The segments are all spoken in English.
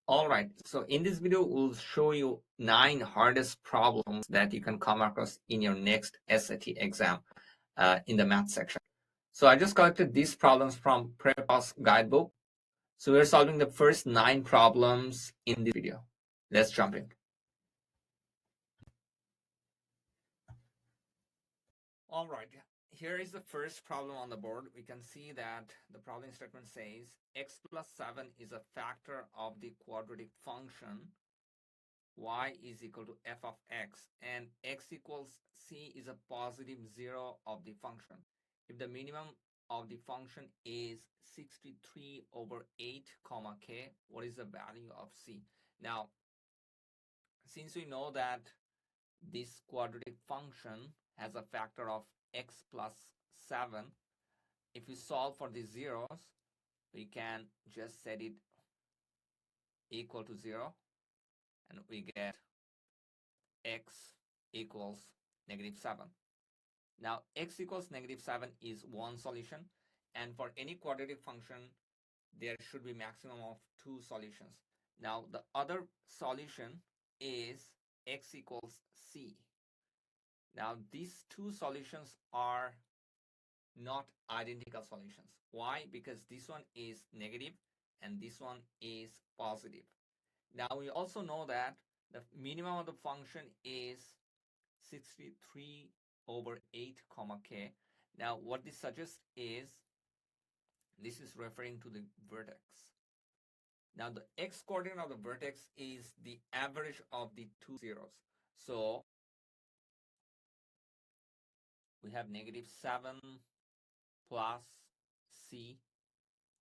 All right, so in this video, we'll show you 9 hardest problems that you can come across in your next SAT exam in the math section. So I just collected these problems from PrepPros Guide Book. So we're solving the first 9 problems in this video. Let's jump in. All right, here is the first problem on the board. We can see that the problem statement says x plus 7 is a factor of the quadratic function y is equal to f of x, and x equals c is a positive 0 of the function. If the minimum of the function is 63 over 8 comma k, what is the value of c? Now, since we know that this quadratic function has a factor of x plus 7, if we solve for the zeros, we can just set it equal to 0, and we get x equals -7. Now, x equals -7 is one solution, and for any quadratic function, there should be maximum of 2 solutions. Now, the other solution is x equals c. Now, these 2 solutions are not identical solutions. Why? Because this one is negative and this one is positive. Now, we also know that the minimum of the function is 63 over 8 comma k. Now, what this suggests is this is referring to the vertex. Now, the x coordinate of the vertex is the average of the 2 zeros. So, we have -7 plus c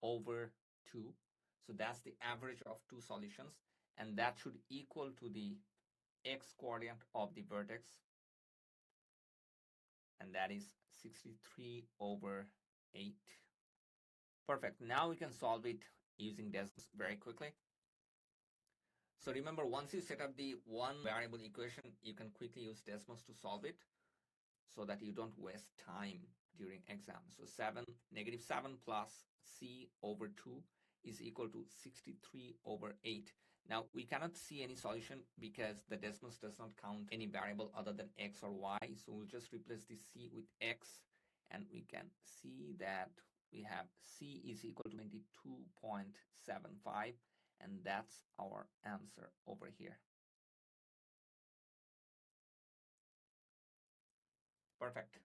over 2. So, that's the average of 2 solutions, and that should equal to the x coordinate of the vertex, and that is 63 over 8. Perfect. Now we can solve it using Desmos very quickly. So remember, once you set up the one variable equation, you can quickly use Desmos to solve it so that you don't waste time during exam. So -7 plus c over 2 is equal to 63 over 8. Now, we cannot see any solution because the Desmos does not count any variable other than x or y. So we'll just replace the c with x, and we can see that we have c is equal to 22.75, and that's our answer over here. Perfect.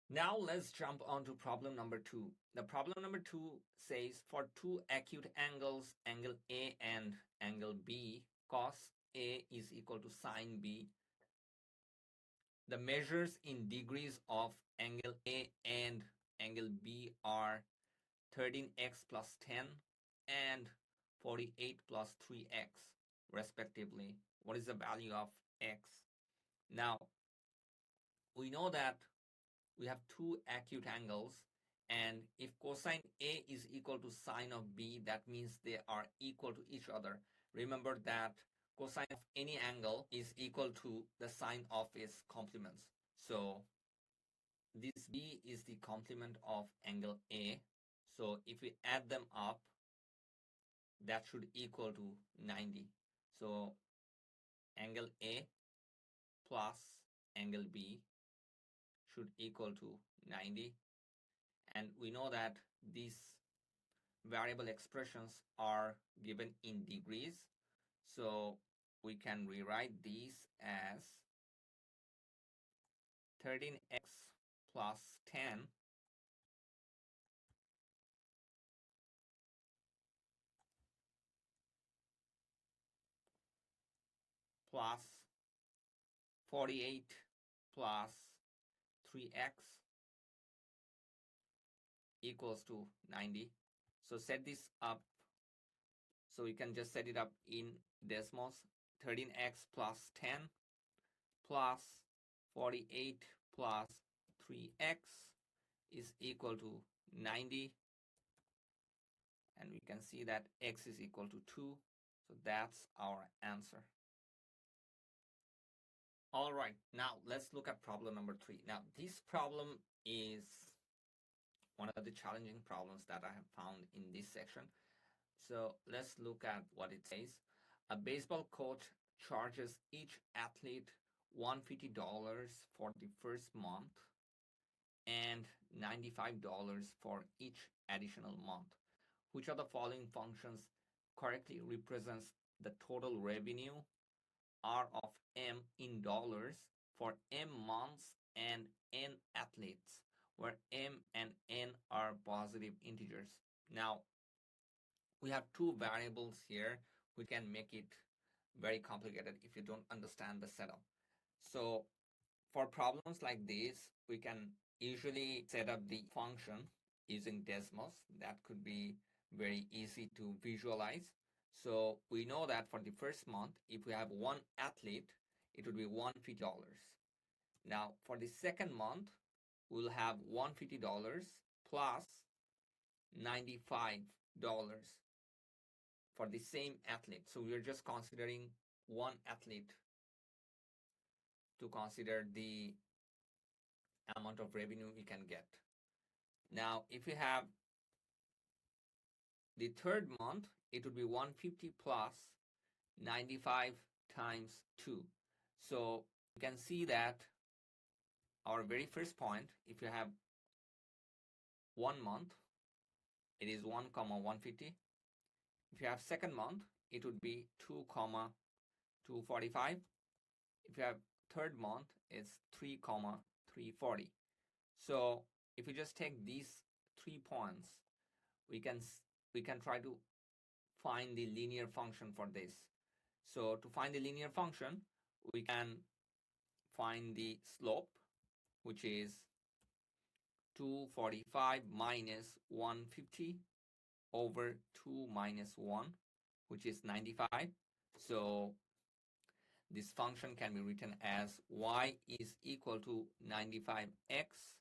Now let's jump on to problem number 2. The problem number 2 says for two acute angles, angle A and angle B, cos A is equal to sine B. The measures in degrees of angle A and angle B are 13x plus 10 and 48 plus 3x respectively. What is the value of x? Now, we know that we have two acute angles, and if cosine A is equal to sine of B, that means they are equal to each other. Remember that cosine of any angle is equal to the sine of its complements. So this B is the complement of angle A. So if we add them up, that should equal to 90. So angle A plus angle B should equal to 90. And we know that these variable expressions are given in degrees. So we can rewrite these as 13x plus 10 plus 48 plus 3x equals to 90. So set this up. So we can just set it up in Desmos. 13x plus 10 plus 48 plus 3x is equal to 90. And we can see that x is equal to 2. So that's our answer. All right, now let's look at problem number 3. Now, this problem is one of the challenging problems that I have found in this section. So let's look at what it says. A baseball coach charges each athlete $150 for the first month and $95 for each additional month. Which of the following functions correctly represents the total revenue R of M in dollars for M months and N athletes, where M and N are positive integers? Now, we have two variables here. We can make it very complicated if you don't understand the setup. So for problems like this, we can usually set up the function using decimals. That could be very easy to visualize. So we know that for the first month, if we have one athlete, it would be $150. Now for the second month, we'll have $150 plus $95 for the same athlete. So we're just considering one athlete to consider the amount of revenue we can get. Now, if we have the third month, it would be 150 plus 95 times 2. So you can see that our very first point, if you have 1 month, it is 1 comma 150. If you have second month, it would be 2 comma 245. If you have third month, it's 3 comma 340. So if you just take these 3 points, we can try to find the linear function for this. So to find the linear function, we can find the slope, which is 245 minus 150 over 2 minus 1, which is 95. So this function can be written as y is equal to 95x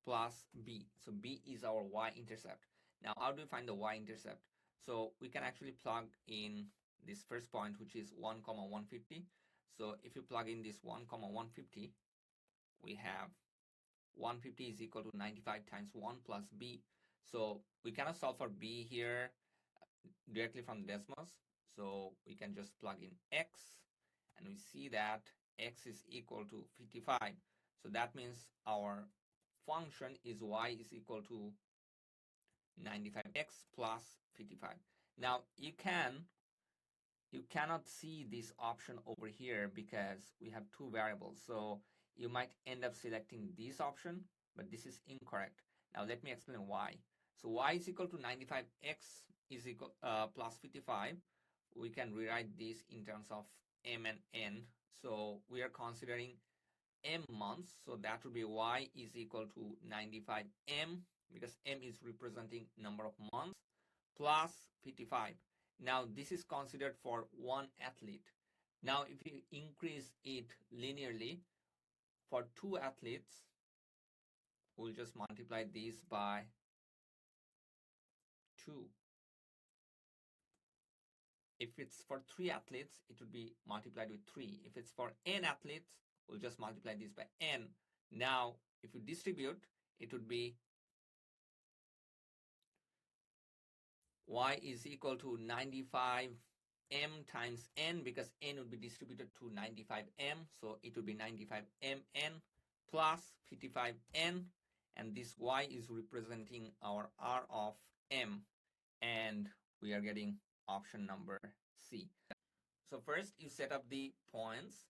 plus b. So b is our y-intercept. Now, how do we find the y-intercept? So we can actually plug in this first point, which is 1 comma 150. So if you plug in this 1 comma 150, we have 150 is equal to 95 times 1 plus b. So we cannot solve for b here directly from the decimals. So we can just plug in x, and we see that x is equal to 55. So that means our function is y is equal to 95x plus 55. Now you cannot see this option over here because we have two variables. So you might end up selecting this option, but this is incorrect. Now let me explain why. So y is equal to 95x is equal plus 55. We can rewrite this in terms of m and n. So we are considering m months. So that would be y is equal to 95m, because m is representing number of months, plus 55. Now this is considered for one athlete. Now if you increase it linearly for two athletes, we'll just multiply this by 2. If it's for 3 athletes, it would be multiplied with 3. If it's for n athletes, we'll just multiply this by n. Now, if you distribute, it would be y is equal to 95m times n, because n would be distributed to 95m. So it would be 95mn plus 55n. And this y is representing our r of m. And we are getting option number C. So first you set up the points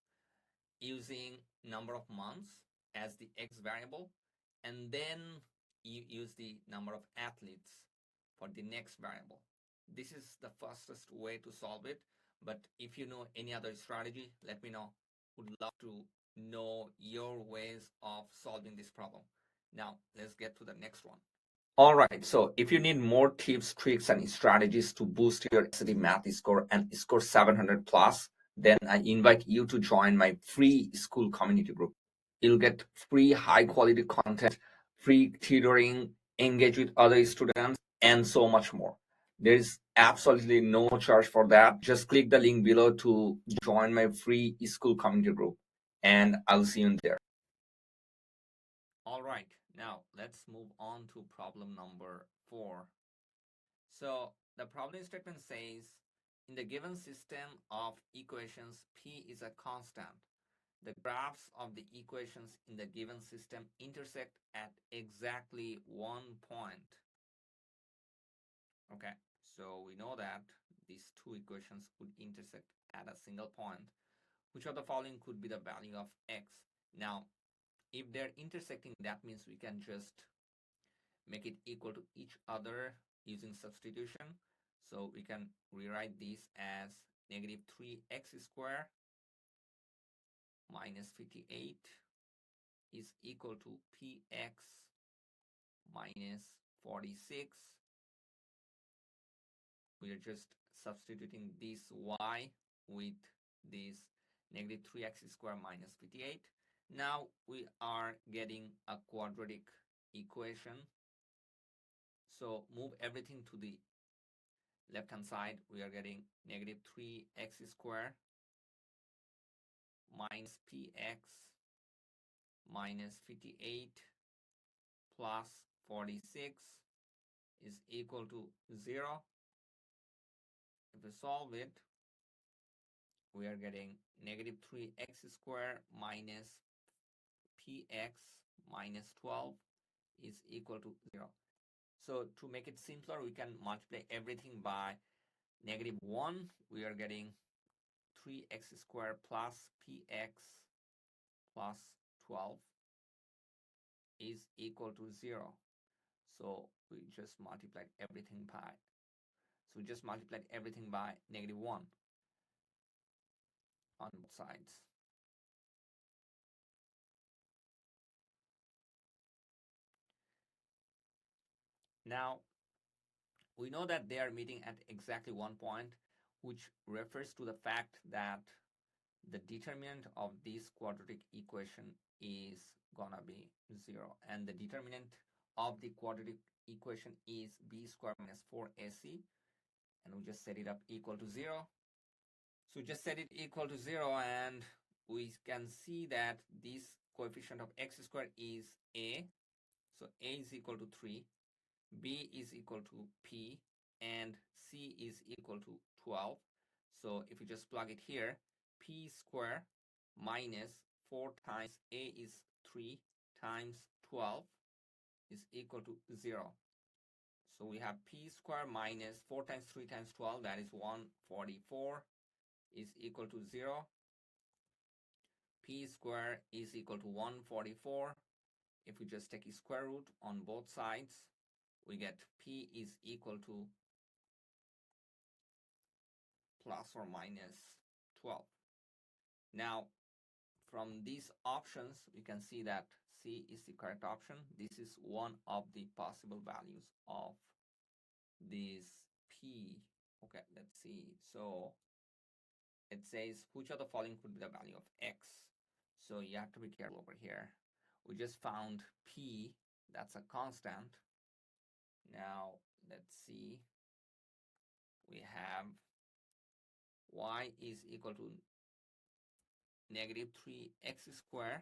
using number of months as the x variable, and then you use the number of athletes for the next variable. This is the fastest way to solve it, but if you know any other strategy, let me know. Would love to know your ways of solving this problem. Now let's get to the next one. All right, so if you need more tips, tricks, and strategies to boost your SAT math score and score 700 plus, then I invite you to join my free school community group. You'll get free high quality content, free tutoring, engage with other students, and so much more. There is absolutely no charge for that. Just click the link below to join my free school community group, and I'll see you in there. All right. Now let's move on to problem number 4. So the problem statement says, in the given system of equations, P is a constant. The graphs of the equations in the given system intersect at exactly one point. Okay, so we know that these two equations could intersect at a single point. Which of the following could be the value of x? Now, if they're intersecting, that means we can just make it equal to each other using substitution. So we can rewrite this as negative 3x squared minus 58 is equal to px minus 46. We are just substituting this y with this negative 3x squared minus 58. Now we are getting a quadratic equation. So move everything to the left-hand side. We are getting negative 3x squared minus px minus 58 plus 46 is equal to 0. If we solve it, we are getting negative 3x squared minus px minus 12 is equal to 0. So to make it simpler, we can multiply everything by negative 1. We are getting 3x squared plus px plus 12 is equal to 0. So we just multiplied everything by negative 1 on both sides. Now, we know that they are meeting at exactly one point, which refers to the fact that the determinant of this quadratic equation is gonna be 0. And the determinant of the quadratic equation is b squared minus 4ac. And we just set it up equal to 0. So just set it equal to 0, and we can see that this coefficient of x squared is a. So a is equal to 3, b is equal to p, and c is equal to 12. So if you just plug it here, p squared minus 4 times a is 3 times 12 is equal to 0. So we have p squared minus 4 times 3 times 12, that is 144, is equal to 0. P squared is equal to 144. If we just take a square root on both sides, we get P is equal to plus or minus 12. Now, from these options, we can see that C is the correct option. This is one of the possible values of this P. Okay, let's see. So it says, which of the following could be the value of X? So you have to be careful over here. We just found P, that's a constant. Now, let's see. We have y is equal to negative 3x squared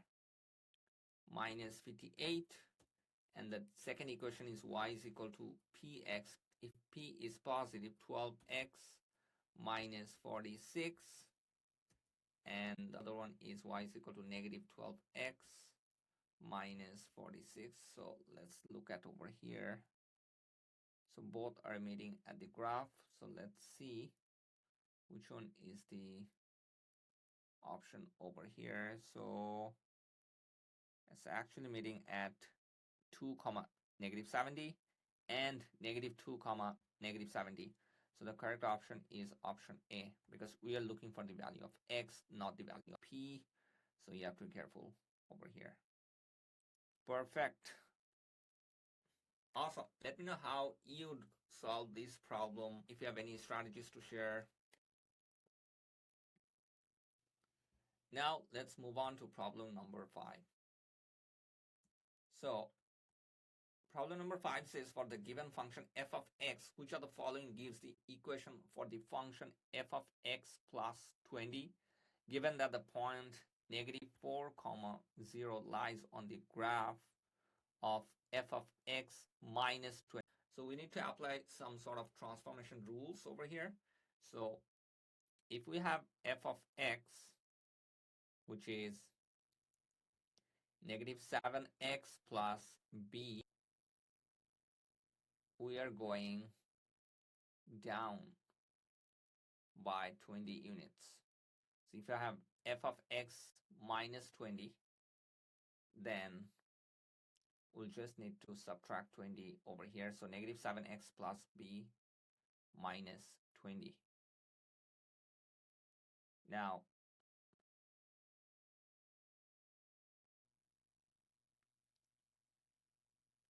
minus 58. And the second equation is y is equal to px. If p is positive, 12x minus 46. And the other one is y is equal to negative 12x minus 46. So let's look at over here. So both are meeting at the graph. So let's see which one is the option over here. So it's actually meeting at 2 comma negative 70 and negative 2 comma negative 70. So the correct option is option A, because we are looking for the value of x, not the value of p. So you have to be careful over here. Perfect. Awesome. Let me know how you'd solve this problem. If you have any strategies to share. Now let's move on to problem number 5. So problem number 5 says, for the given function f of x, which of the following gives the equation for the function f of x plus 20, given that the point negative 4 comma 0 lies on the graph of f of x minus 20. So we need to apply some sort of transformation rules over here. So if we have f of x, which is negative 7x plus b, we are going down by 20 units. So if I have f of x minus 20, then we'll just need to subtract 20 over here. So negative 7x plus b minus 20. Now,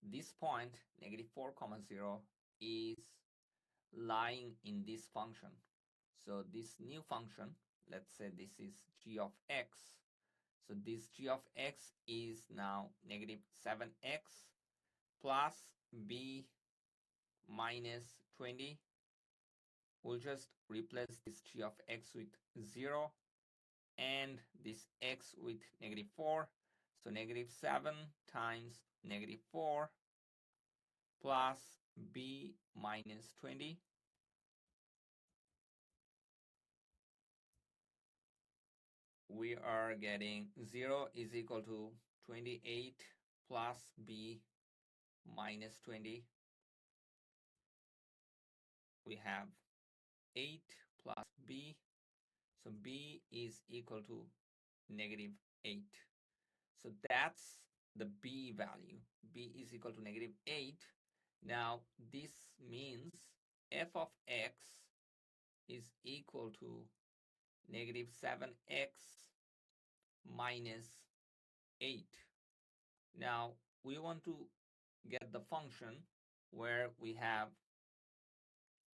this point, negative 4 comma 0, is lying in this function. So this new function, let's say this is g of x. So this g of x is now negative 7x plus b minus 20. We'll just replace this g of x with 0 and this x with negative 4. So negative 7 times negative 4 plus b minus 20. We are getting 0 is equal to 28 plus b minus 20. We have 8 plus b. So b is equal to negative 8. So that's the b value. B is equal to negative 8. Now this means f of x is equal to negative 7x minus 8. Now we want to get the function where we have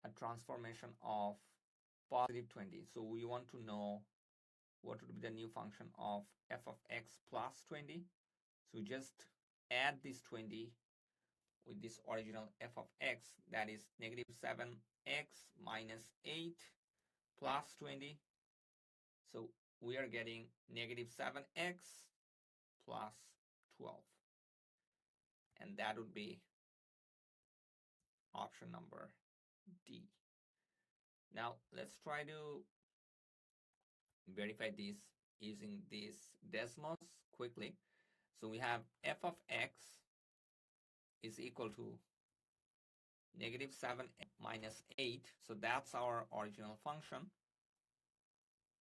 a transformation of positive 20. So we want to know what would be the new function of f of x plus 20. So we just add this 20 with this original f of x, that is negative 7x minus 8 plus 20. So we are getting negative 7x plus 12. And that would be option number D. Now let's try to verify this using these decimals quickly. So we have f of x is equal to negative 7 minus 8. So that's our original function.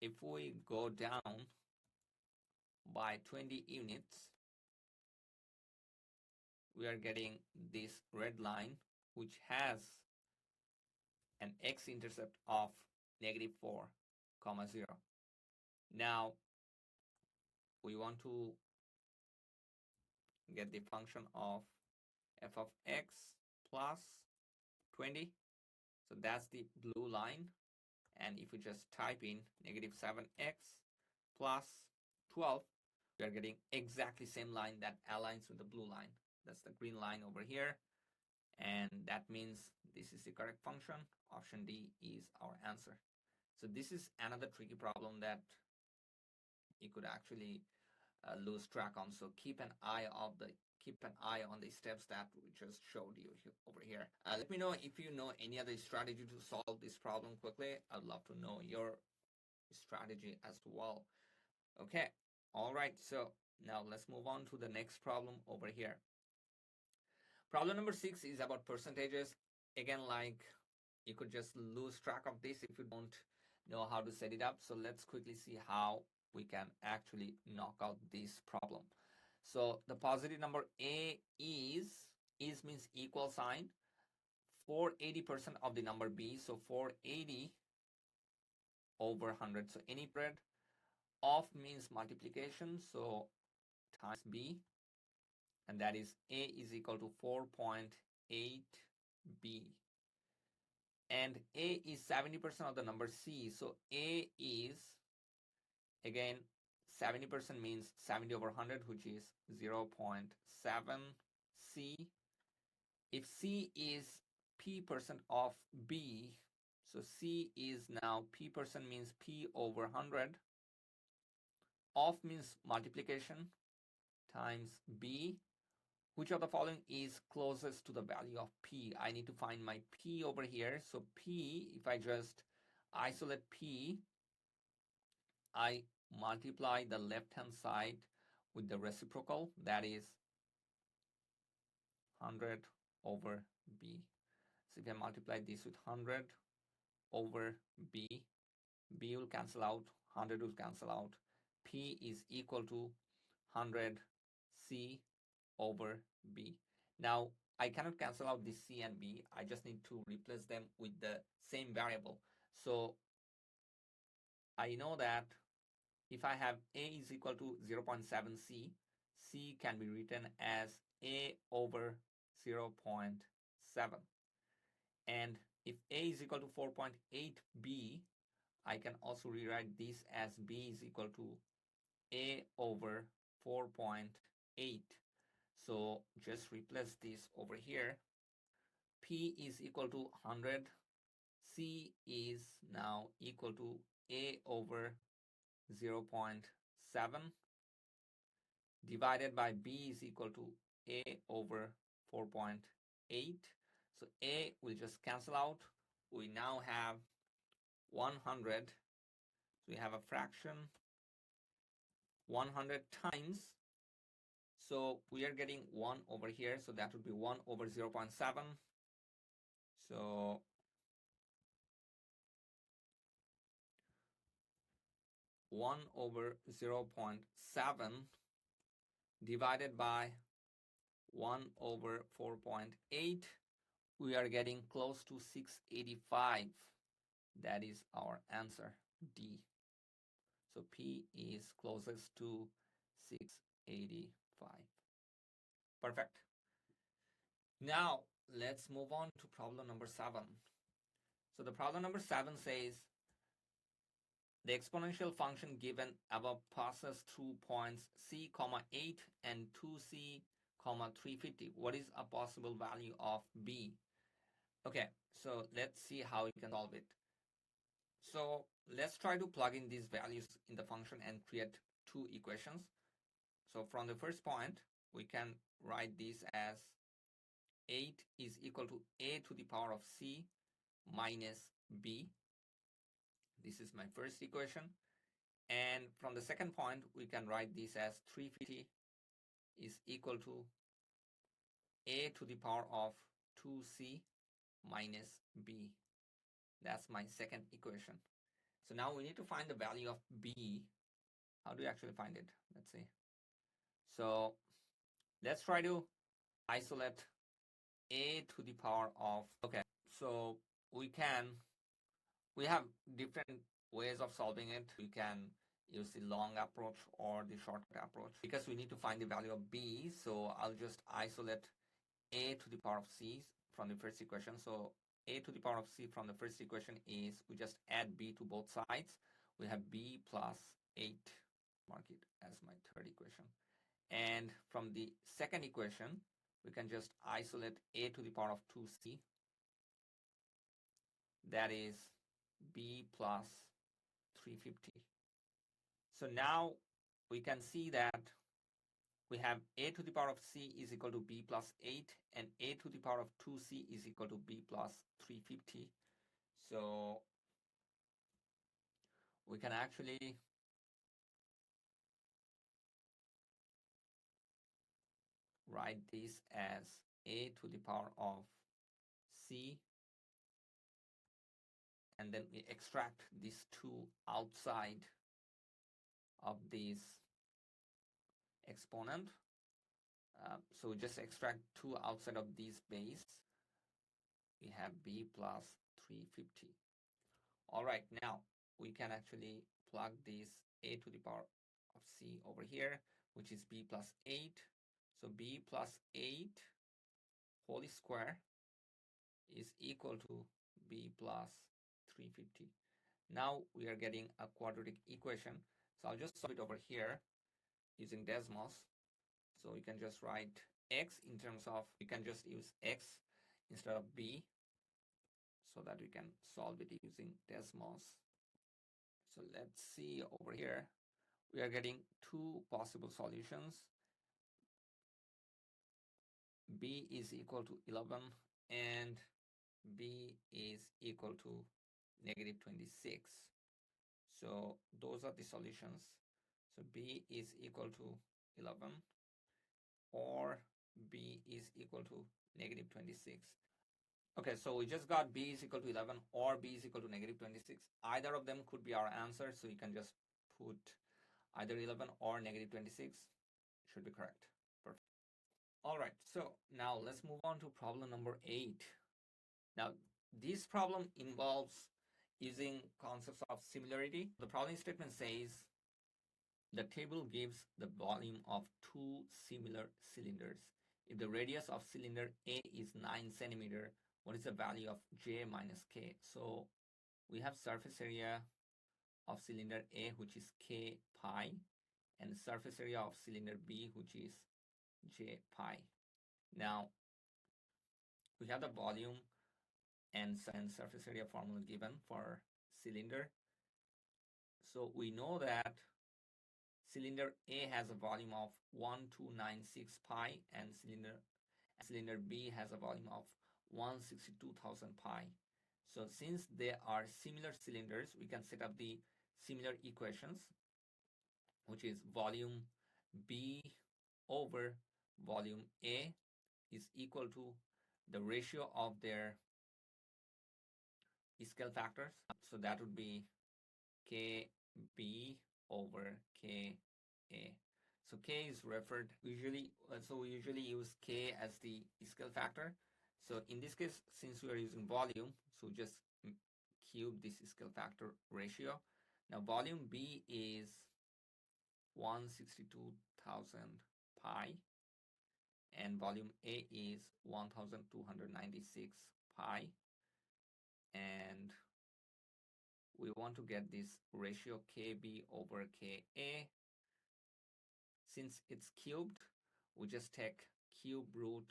If we go down by 20 units, we are getting this red line, which has an x-intercept of negative 4, comma 0. Now, we want to get the function of f of x plus 20. So that's the blue line. And if we just type in negative 7x plus 12, we are getting exactly same line that aligns with the blue line. That's the green line over here. And that means this is the correct function. Option D is our answer. So this is another tricky problem that you could actually lose track on. So keep an eye on the steps that we just showed you over here. Let me know if you know any other strategy to solve this problem quickly. I'd love to know your strategy as well. Okay, all right, so now let's move on to the next problem over here. Problem number 6 is about percentages. Again, like you could just lose track of this if you don't know how to set it up. So let's quickly see how we can actually knock out this problem. So the positive number A is means equal sign for 80% of the number B. So 480 over 100. So any spread of means multiplication. So times B, and that is A is equal to 4.8B. And A is 70% of the number C. So A is, again, 70% means 70 over 100, which is 0.7C. If C is P% of B, so C is now P% means P over 100. Of means multiplication times B. which of the following is closest to the value of P? I need to find my P over here. So P, if I just isolate P, I multiply the left-hand side with the reciprocal, that is 100 over B. So if I multiply this with 100 over B, B will cancel out, 100 will cancel out. P is equal to 100 C over B. Now, I cannot cancel out this C and B. I just need to replace them with the same variable. So I know that if I have A is equal to 0.7 C, C can be written as A over 0.7. And if A is equal to 4.8 B, I can also rewrite this as B is equal to A over 4.8. So just replace this over here. P is equal to 100. C is now equal to A over 0.7 divided by B is equal to A over 4.8. So A will just cancel out. We now have 100. So we have a fraction 100 times. So we are getting 1 over here. So that would be 1 over 0.7. So one over 0.7 divided by 1 over 4.8, we are getting close to 685. That is our answer, D. So P is closest to 685. Perfect. Now, let's move on to problem number 7. So the problem number 7 says, the exponential function given above passes through points c, 8 and 2c, 350. What is a possible value of b? Okay, so let's see how we can solve it. So let's try to plug in these values in the function and create two equations. So from the first point, we can write this as 8 is equal to a to the power of c minus b. This is my first equation. And from the second point, we can write this as 350 is equal to a to the power of 2c minus b. That's my second equation. So now we need to find the value of b. How do you actually find it? Let's see. So let's try to isolate a to the power of, okay, so we have different ways of solving it. We can use the long approach or the shortcut approach. Because we need to find the value of b, so I'll just isolate a to the power of c from the first equation. So a to the power of c from the first equation is, we just add b to both sides. We have b plus 8. Mark it as my third equation. And from the second equation, we can just isolate a to the power of 2c. That is b plus 350. So now we can see that we have a to the power of c is equal to b plus 8 and a to the power of 2c is equal to b plus 350. So we can actually write this as a to the power of c, and then we extract these two outside of this exponent. So just extract 2 outside of this base. We have b plus 350. All right, now we can actually plug this a to the power of c over here, which is b plus 8. So b plus 8 whole square is equal to b plus 350. Now we are getting a quadratic equation. So I'll just solve it over here using Desmos. So we can just write x in terms of, we can just use x instead of b, so that we can solve it using Desmos. So let's see over here. We are getting two possible solutions. b is equal to 11 and b is equal to negative 26. So those are the solutions. So b is equal to 11 or b is equal to negative 26. Okay, so we just got b is equal to 11 or b is equal to negative 26. Either of them could be our answer, so you can just put either 11 or negative 26. Should be correct. Perfect. All right, so now let's move on to problem number 8. Now, this problem involves using concepts of similarity. The problem statement says the table gives the volume of two similar cylinders. If the radius of cylinder A is 9 centimeter, what is the value of J minus K? So we have surface area of cylinder A, which is K pi, and surface area of cylinder B, which is J pi. Now, we have the volume and surface area formula given for cylinder. So we know that cylinder A has a volume of 1296 pi and cylinder B has a volume of 162,000 pi. So since they are similar cylinders, we can set up the similar equations, which is volume B over volume A is equal to the ratio of their scale factors. So that would be KB over KA. So K is referred usually, so we usually use K as the scale factor. So in this case, since we are using volume, so just cube this scale factor ratio. Now volume B is 162,000 pi and volume A is 1,296 pi, and we want to get this ratio KB over KA. Since it's cubed, we just take cube root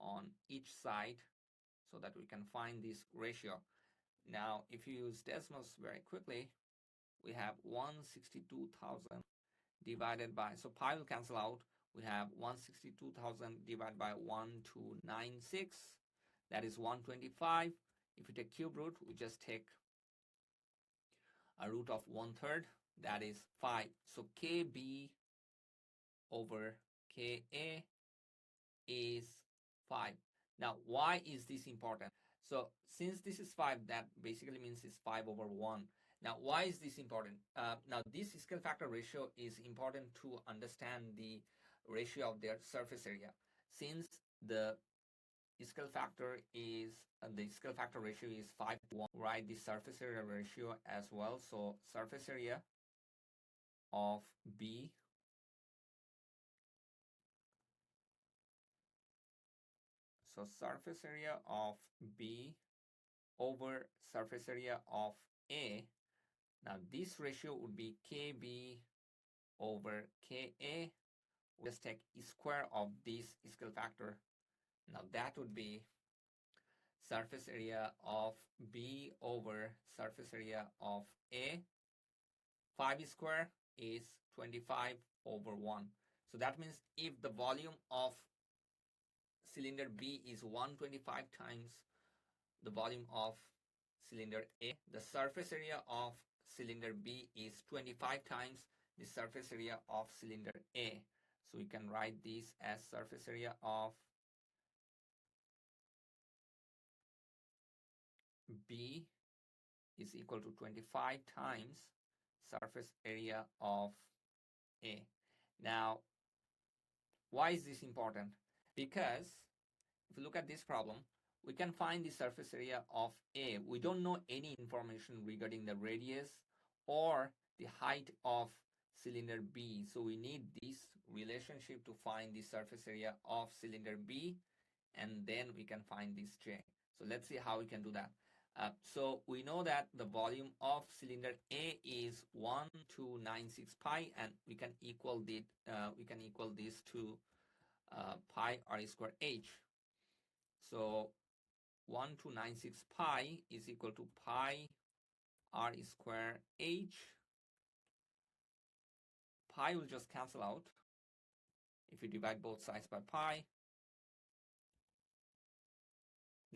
on each side so that we can find this ratio. Now, if you use decimals very quickly, we have 162,000 divided by, so pi will cancel out. We have 162,000 divided by 1296. That is 125. If you take cube root, we just take a root of 1/3. That is 5. So KB over KA is 5. Now, why is this important? So since this is 5, that basically means it's 5 over 1. Now, why is this important? Now, this scale factor ratio is important to understand the ratio of their surface area. Since the scale factor ratio is 5 to 1, write the surface area ratio as well. So surface area of B surface area of B over surface area of A. Now this ratio would be KB over KA. We'll just take square of this scale factor. Now that would be surface area of B over surface area of A. 5 square is 25 over 1. So that means if the volume of cylinder B is 125 times the volume of cylinder A, the surface area of cylinder B is 25 times the surface area of cylinder A. So we can write this as surface area of B is equal to 25 times surface area of A. Now, why is this important? Because if you look at this problem, we can find the surface area of A. We don't know any information regarding the radius or the height of cylinder B. So we need this relationship to find the surface area of cylinder B, and then we can find this J. So let's see how we can do that. So we know that the volume of cylinder A is 1296 pi, and we can equal this to pi r square h. So 1296 pi is equal to pi r square h. Pi will just cancel out if you divide both sides by pi.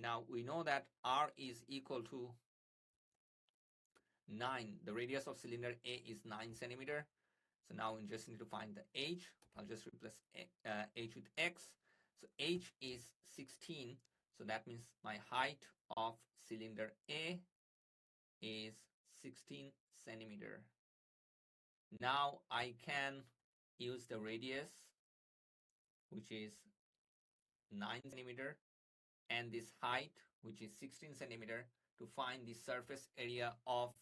Now we know that r is equal to 9. The radius of cylinder A is 9 centimeter. So now we just need to find the h. I'll just replace h with x. So h is 16. So that means my height of cylinder A is 16 centimeter. Now I can use the radius, which is 9 centimeter, and this height, which is 16 centimeter, to find the surface area of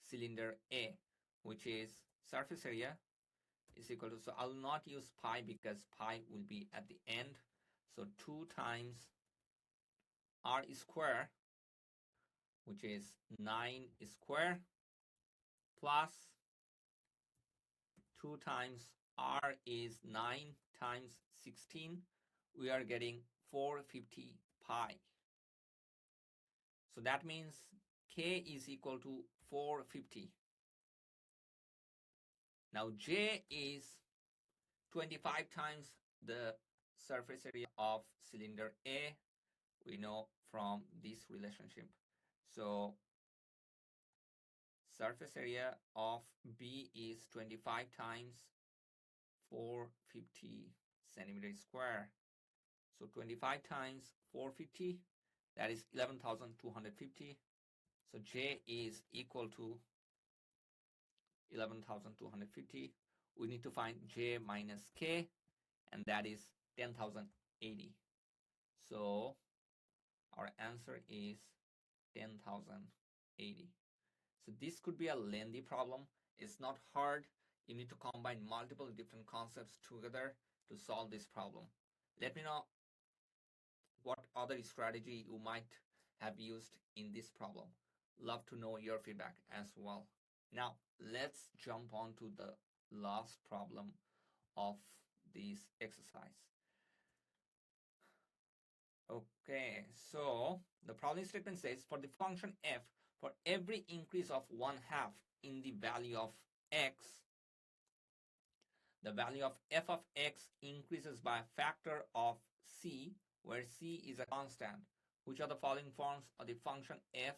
cylinder A, which is surface area is equal to, so I'll not use pi because pi will be at the end. So 2 times r square, which is 9 square, plus 2 times r is 9 times 16. We are getting 450 pi. So that means k is equal to 450. Now j is 25 times the surface area of cylinder A. We know from this relationship. So surface area of B is 25 times 450 centimeters square. So 25 times 450, that is 11,250. So J is equal to 11,250. We need to find J minus K, and that is 10,080. So our answer is 10,080. So this could be a lengthy problem. It's not hard. You need to combine multiple different concepts together to solve this problem. Let me know what other strategy you might have used in this problem. Love to know your feedback as well. Now, let's jump on to the last problem of this exercise. Okay, so the problem statement says for the function f, for every increase of 1/2 in the value of x, the value of f of x increases by a factor of c, where c is a constant. Which of the following forms of the function f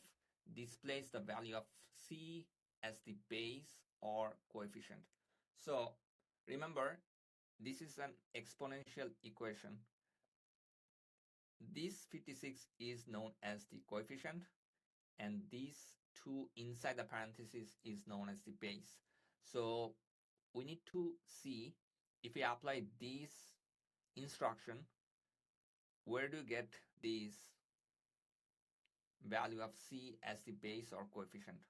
displays the value of c as the base or coefficient? So remember, this is an exponential equation. This 56 is known as the coefficient, and this 2 inside the parenthesis is known as the base. So we need to see, if we apply this instruction, where do you get this value of c as the base or coefficient?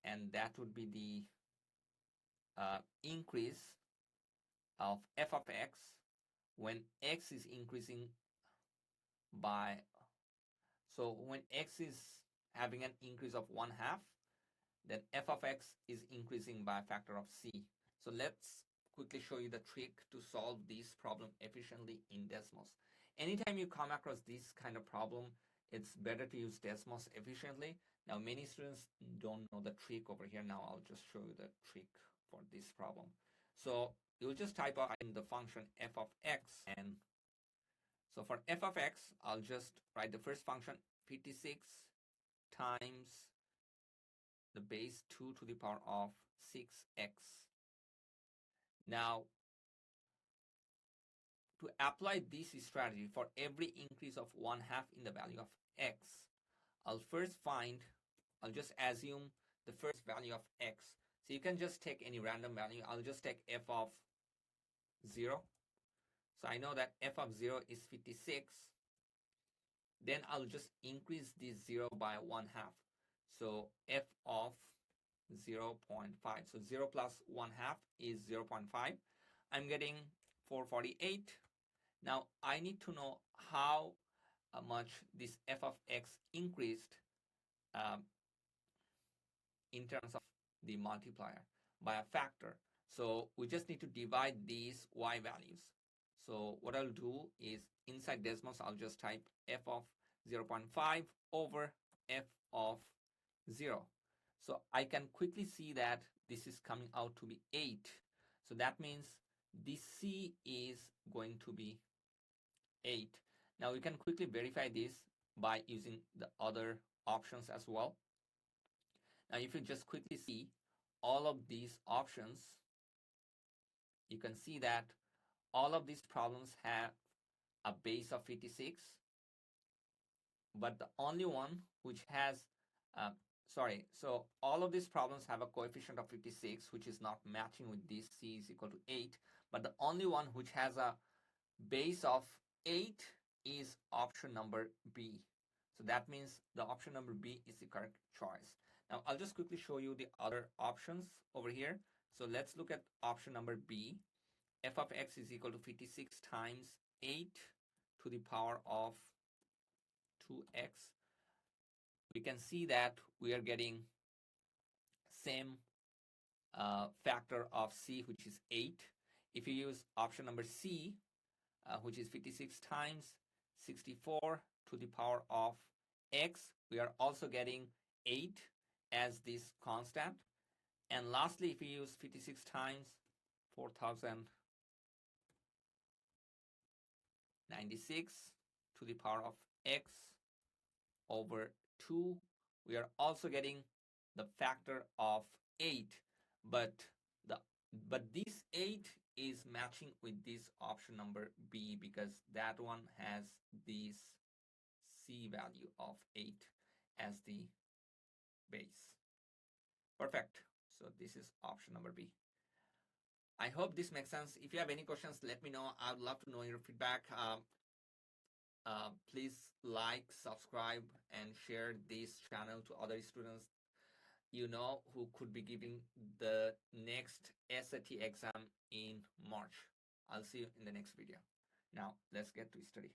And that would be the increase of f of x when x is increasing by, so when x is having an increase of 1/2, then f of x is increasing by a factor of c. So let's quickly show you the trick to solve this problem efficiently in Desmos. Anytime you come across this kind of problem, it's better to use Desmos efficiently. Now, many students don't know the trick over here. Now, I'll just show you the trick for this problem. So you'll just type out in the function f of x, and so for f of x, I'll just write the first function, 56 times the base 2 to the power of 6x. Now, to apply this strategy for every increase of 1/2 in the value of x, I'll just assume the first value of x. So you can just take any random value. I'll just take f of 0. So I know that f of 0 is 56. Then I'll just increase this 0 by 1/2. So f of 0.5. So 0 plus 1/2 is 0.5. I'm getting 448. Now I need to know how much this f of x increased in terms of the multiplier by a factor. So we just need to divide these y values. So what I'll do is inside Desmos, I'll just type f of 0.5 over f of 0. So I can quickly see that this is coming out to be 8. So that means this c is going to be 8. Now we can quickly verify this by using the other options as well. Now if you just quickly see all of these options, you can see that all of these problems have a base of 56, but the only one which has, uh, so all of these problems have a coefficient of 56, which is not matching with this c is equal to 8, but the only one which has a base of 8 is option number B. So that means the option number B is the correct choice. Now I'll just quickly show you the other options over here. So let's look at option number B. F of x is equal to 56 times 8 to the power of 2x. We can see that we are getting same factor of c, which is 8. If you use option number C, which is 56 times 64 to the power of x, we are also getting 8 as this constant. And lastly, if we use 56 times 4096 to the power of x over 2, we are also getting the factor of 8, but this 8 is matching with this option number B because that one has this C value of 8 as the base. Perfect. So this is option number B. I hope this makes sense. If you have any questions, let me know. I would love to know your feedback. Please like, subscribe, and share this channel to other students you know who could be giving the next SAT exam in March. I'll see you in the next video. Now, let's get to study.